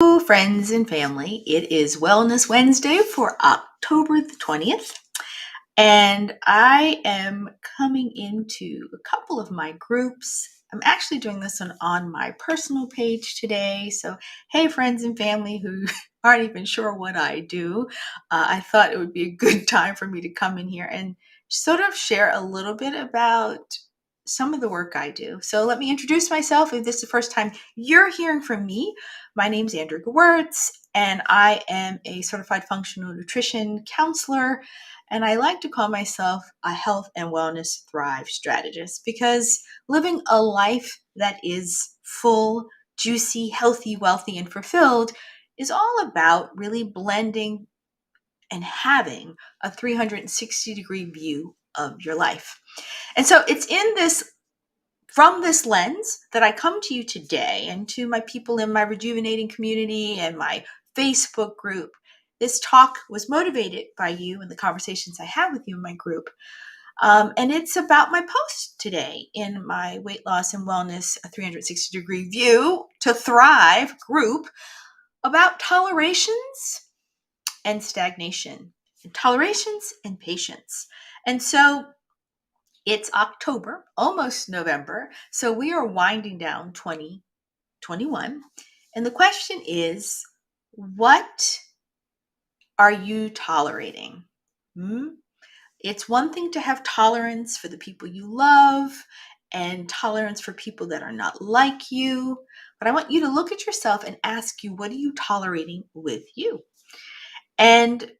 Hello, friends and family. It is Wellness Wednesday for October the 20th, and I am coming into a couple of my groups. I'm actually doing this on my personal page today. So, hey, friends and family who aren't even sure what I do, I thought it would be a good time for me to come in here and sort of share a little bit about some of the work I do. So, let me introduce myself. If this is the first time you're hearing from me, my name's Andrea Gewurz, and I am a certified functional nutrition counselor, and I like to call myself a health and wellness thrive strategist because living a life that is full, juicy, healthy, wealthy, and fulfilled is all about really blending and having a 360-degree view of your life. And so it's from this lens that I come to you today and to my people in my rejuvenating community and my Facebook group. This talk was motivated by you and the conversations I have with you in my group. And it's about my post today in my Weight Loss and Wellness a 360-degree view to thrive group about tolerations and stagnation, and tolerations and patience. And so it's October, almost November. So we are winding down 2021. And the question is, what are you tolerating? It's one thing to have tolerance for the people you love and tolerance for people that are not like you. But I want you to look at yourself and ask you, what are you tolerating with you? And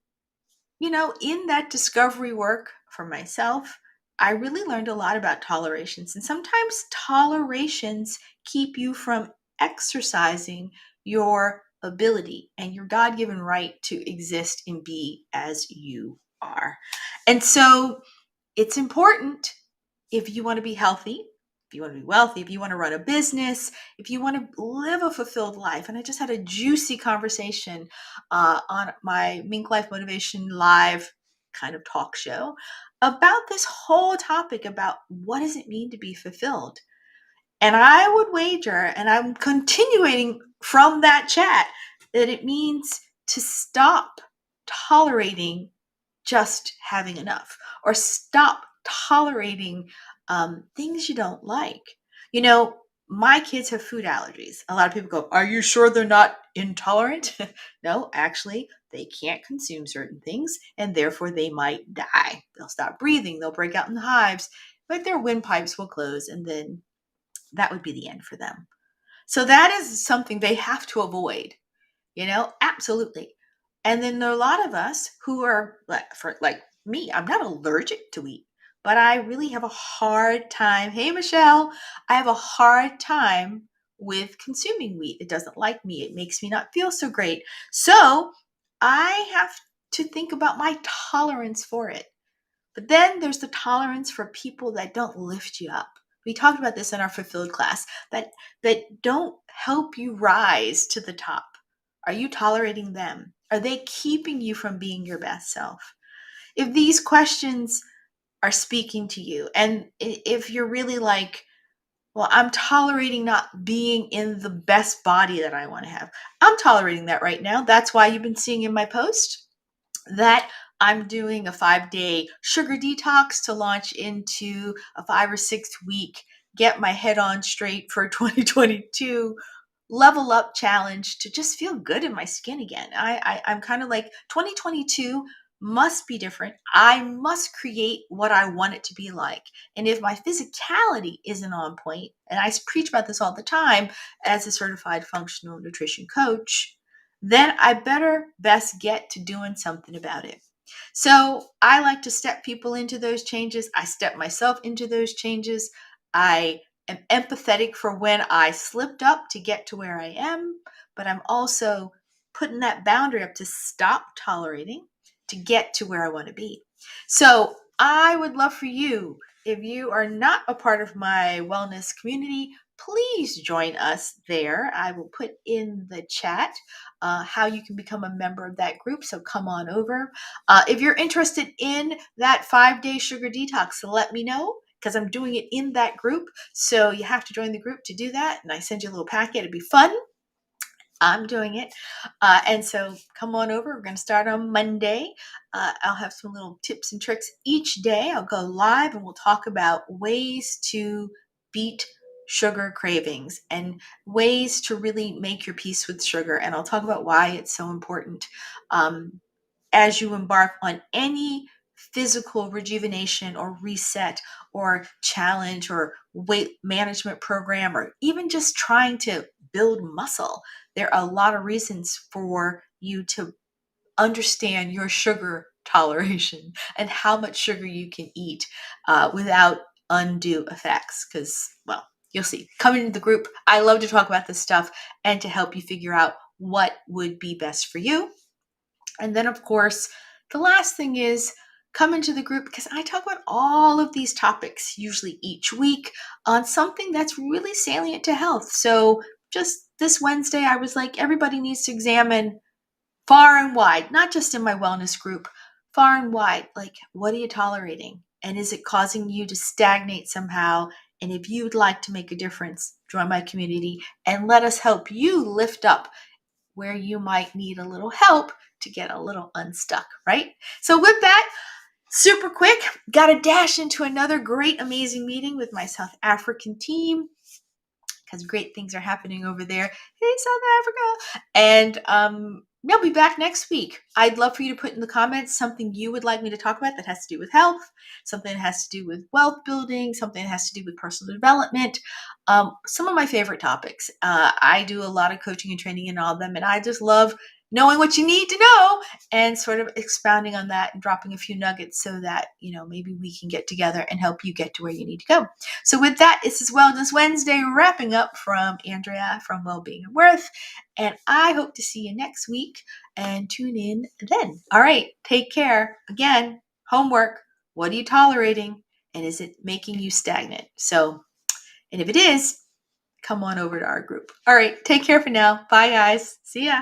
in that discovery work for myself, I really learned a lot about tolerations. And sometimes tolerations keep you from exercising your ability and your God given right to exist and be as you are. And so it's important if you want to be healthy, if you want to be wealthy, if you want to run a business, if you want to live a fulfilled life. And I just had a juicy conversation on my Mink Life Motivation Live kind of talk show about this whole topic about what does it mean to be fulfilled. And I would wager, and I'm continuing from that chat, that it means to stop tolerating just having enough or stop tolerating things you don't like. My kids have food allergies. A lot of people go, are you sure they're not intolerant? No, actually, they can't consume certain things and therefore they might die. They'll stop breathing, they'll break out in hives, but their windpipes will close and then that would be the end for them. So that is something they have to avoid, absolutely. And then there are a lot of us who are like me, I'm not allergic to wheat, but I really have a hard time. Hey, Michelle, I have a hard time with consuming wheat. It doesn't like me. It makes me not feel so great. So I have to think about my tolerance for it. But then there's the tolerance for people that don't lift you up. We talked about this in our fulfilled class, that don't help you rise to the top. Are you tolerating them? Are they keeping you from being your best self? If these questions are speaking to you, and if you're really like, well, I'm tolerating not being in the best body that I want to have. I'm tolerating that right now. That's why you've been seeing in my post that I'm doing a 5-day sugar detox to launch into a 5 or 6 week, get my head on straight for 2022 level up challenge to just feel good in my skin again. I'm kind of like 2022 must be different. I must create what I want it to be like. And if my physicality isn't on point, and I preach about this all the time as a certified functional nutrition coach, then I better best get to doing something about it. So I like to step people into those changes. I step myself into those changes. I am empathetic for when I slipped up to get to where I am, but I'm also putting that boundary up to stop tolerating to get to where I want to be. So I would love for you, if you are not a part of my wellness community, please join us there. I will put in the chat how you can become a member of that group. So come on over. If you're interested in that 5-day sugar detox, let me know because I'm doing it in that group. So you have to join the group to do that. And I send you a little packet. It'd be fun. I'm doing it. And so come on over. We're going to start on Monday. I'll have some little tips and tricks each day. I'll go live and we'll talk about ways to beat sugar cravings and ways to really make your peace with sugar. And I'll talk about why it's so important as you embark on any physical rejuvenation or reset or challenge or weight management program, or even just trying to build muscle. There are a lot of reasons for you to understand your sugar toleration and how much sugar you can eat without undue effects. Because, well, you'll see. Come into the group. I love to talk about this stuff and to help you figure out what would be best for you. And then, of course, the last thing is come into the group because I talk about all of these topics usually each week on something that's really salient to health. So just this Wednesday, I was like, everybody needs to examine far and wide, not just in my wellness group, far and wide, like what are you tolerating? And is it causing you to stagnate somehow? And if you'd like to make a difference, join my community and let us help you lift up where you might need a little help to get a little unstuck, right? So with that, super quick, got to dash into another great, amazing meeting with my South African team because great things are happening over there. Hey, South Africa. And we'll be back next week. I'd love for you to put in the comments something you would like me to talk about that has to do with health, something that has to do with wealth building, something that has to do with personal development. Some of my favorite topics. I do a lot of coaching and training in all of them, and I just love knowing what you need to know and sort of expounding on that and dropping a few nuggets so that, maybe we can get together and help you get to where you need to go. So with that, this is Wellness Wednesday wrapping up from Andrea from Wellbeing and Worth. And I hope to see you next week and tune in then. All right, take care. Again, homework. What are you tolerating? And is it making you stagnant? And if it is, come on over to our group. All right, take care for now. Bye, guys. See ya.